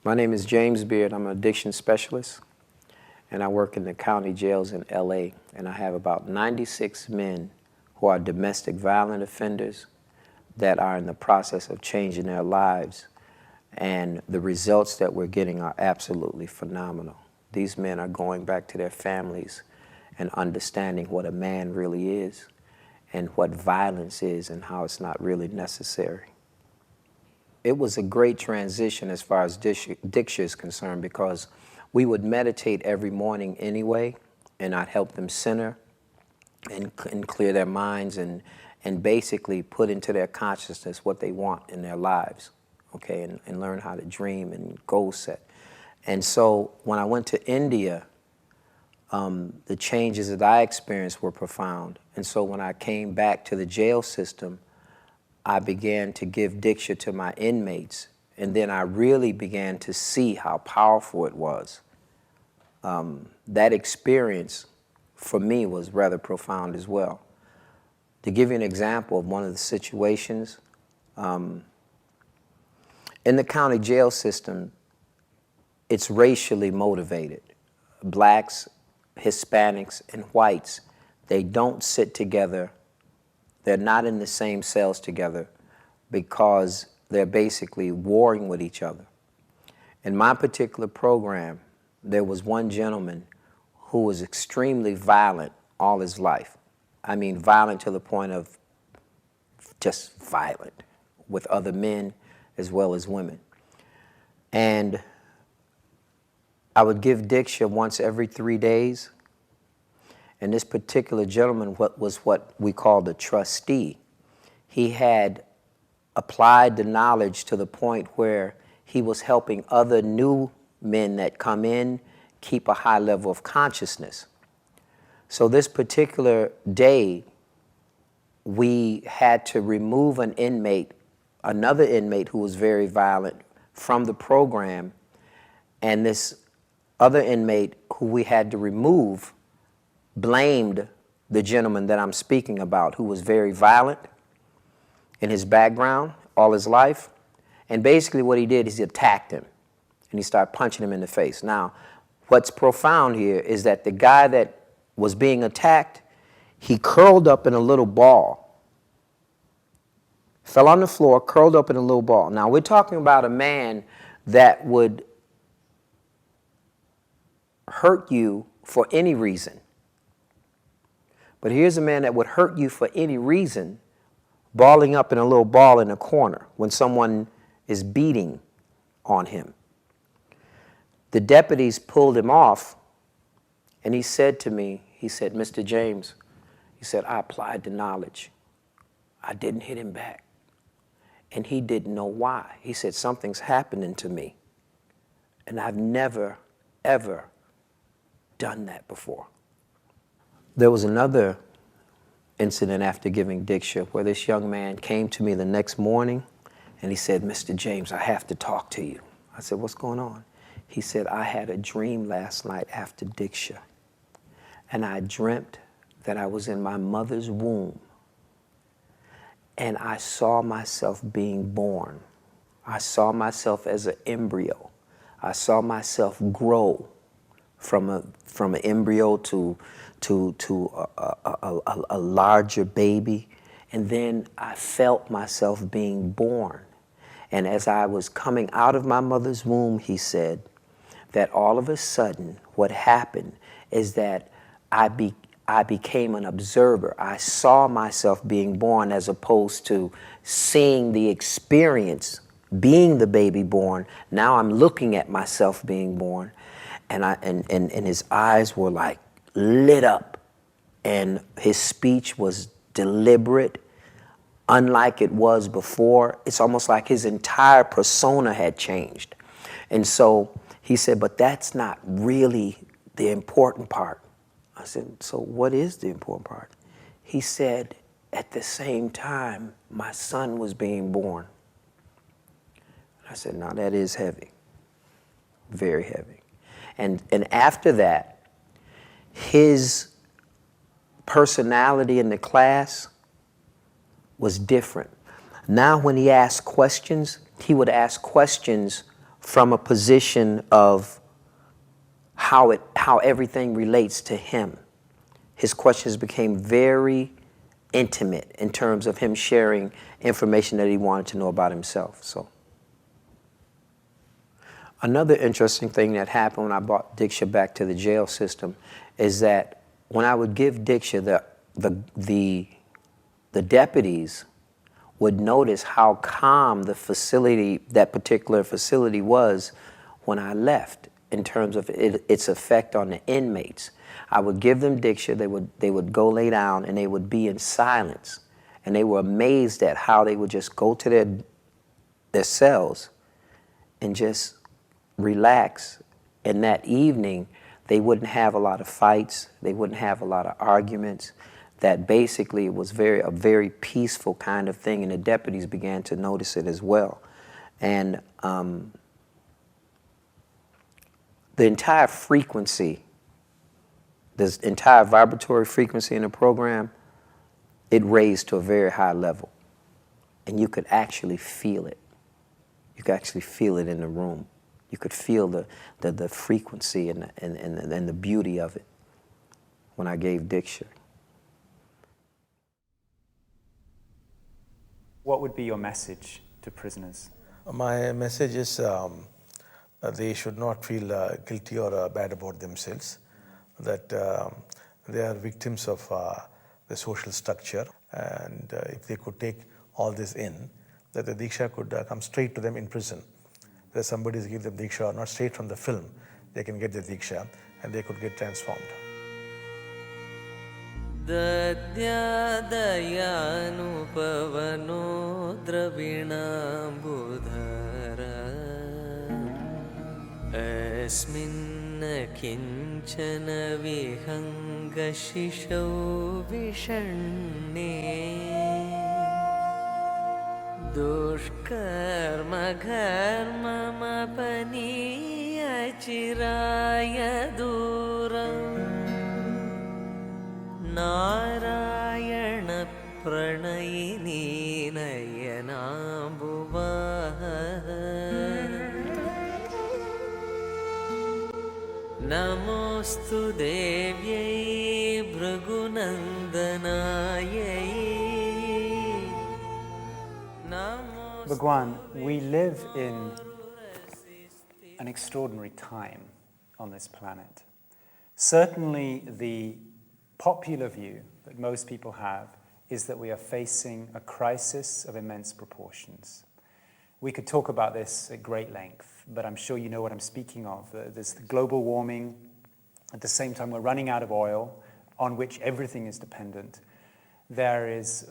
My name is James Beard. I'm an addiction specialist, and I work in the county jails in LA. And I have about 96 men who are domestic violent offenders that are in the process of changing their lives. And the results that we're getting are absolutely phenomenal. These men are going back to their families and understanding what a man really is and what violence is and how it's not really necessary. It was a great transition as far as Diksha is concerned, because we would meditate every morning anyway, and I'd help them center and clear their minds and basically put into their consciousness what they want in their lives, okay, and learn how to dream and goal set. And so when I went to India, the changes that I experienced were profound. And so when I came back to the jail system, I began to give Diksha to my inmates, and then I really began to see how powerful it was. That experience for me was rather profound as well. To give you an example of one of the situations, in the county jail system, it's racially motivated. Blacks, Hispanics, and whites, they don't sit together. They're not in the same cells together because they're basically warring with each other. In my particular program, there was one gentleman who was extremely violent all his life. I mean, violent to the point of just violent with other men as well as women. And I would give Diksha once every 3 days. And this particular gentleman was what we called a trustee. He had applied the knowledge to the point where he was helping other new men that come in keep a high level of consciousness. So this particular day, we had to remove an inmate, another inmate who was very violent, from the program. And this other inmate who we had to remove blamed the gentleman that I'm speaking about, who was very violent in his background all his life. And basically what he did is he attacked him, and he started punching him in the face. Now, what's profound here is that the guy that was being attacked, he curled up in a little ball, fell on the floor, curled up in a little ball. Now, we're talking about a man that would hurt you for any reason. But here's a man that would hurt you for any reason, balling up in a little ball in a corner when someone is beating on him. The deputies pulled him off, and he said to me, he said, "Mr. James," he said, "I applied the knowledge. I didn't hit him back." And he didn't know why. He said, "Something's happening to me, and I've never, ever done that before." There was another incident after giving Diksha where this young man came to me the next morning and he said, "Mr. James, I have to talk to you." I said, "What's going on?" He said, "I had a dream last night after Diksha, and I dreamt that I was in my mother's womb, and I saw myself being born. I saw myself as an embryo. I saw myself grow from an embryo to a larger baby, and then I felt myself being born. And as I was coming out of my mother's womb," he said, "that all of a sudden what happened is that I became an observer. I saw myself being born as opposed to seeing the experience, being the baby born. Now I'm looking at myself being born." And his eyes were like lit up, and his speech was deliberate, unlike it was before. It's almost like his entire persona had changed. And so he said, "But that's not really the important part." I said, "So what is the important part?" He said, "At the same time, my son was being born." I said, "Now that is heavy, very heavy." And after that, his personality in the class was different. Now when he asked questions, he would ask questions from a position of how everything relates to him. His questions became very intimate in terms of him sharing information that he wanted to know about himself. So, another interesting thing that happened when I brought Diksha back to the jail system is that when I would give Diksha, the deputies would notice how calm the facility, that particular facility, was when I left in terms of its effect on the inmates. I would give them Diksha, they would go lay down and they would be in silence. And they were amazed at how they would just go to their cells and just relax. And that evening, they wouldn't have a lot of fights, they wouldn't have a lot of arguments. That basically was a very peaceful kind of thing, and the deputies began to notice it as well. And the entire frequency, this entire vibratory frequency in the program, it raised to a very high level. And you could actually feel it. You could actually feel it in the room. You could feel the frequency and the beauty of it when I gave Diksha. What would be your message to prisoners? My message is they should not feel guilty or bad about themselves, that they are victims of the social structure, and if they could take all this in, that the Diksha could come straight to them in prison. That somebody is giving them Diksha, or not straight from the film, they can get the Diksha and they could get transformed. दद्यादयानुपवनो द्रविणाम्बुधर अस्मिन् किञ्चन विहङ्गशिशौ विषण्णे दुष्कर्म घर्ममपनीय चिराय दूरम् नारायण प्रणयिनी नयनाम्बुवः नमोऽस्तु देव्यै भृगुनन्दनायै Bhagwan, we live in an extraordinary time on this planet. Certainly the popular view that most people have is that we are facing a crisis of immense proportions. We could talk about this at great length, but I'm sure you know what I'm speaking of. There's global warming. At the same time, we're running out of oil, on which everything is dependent. There is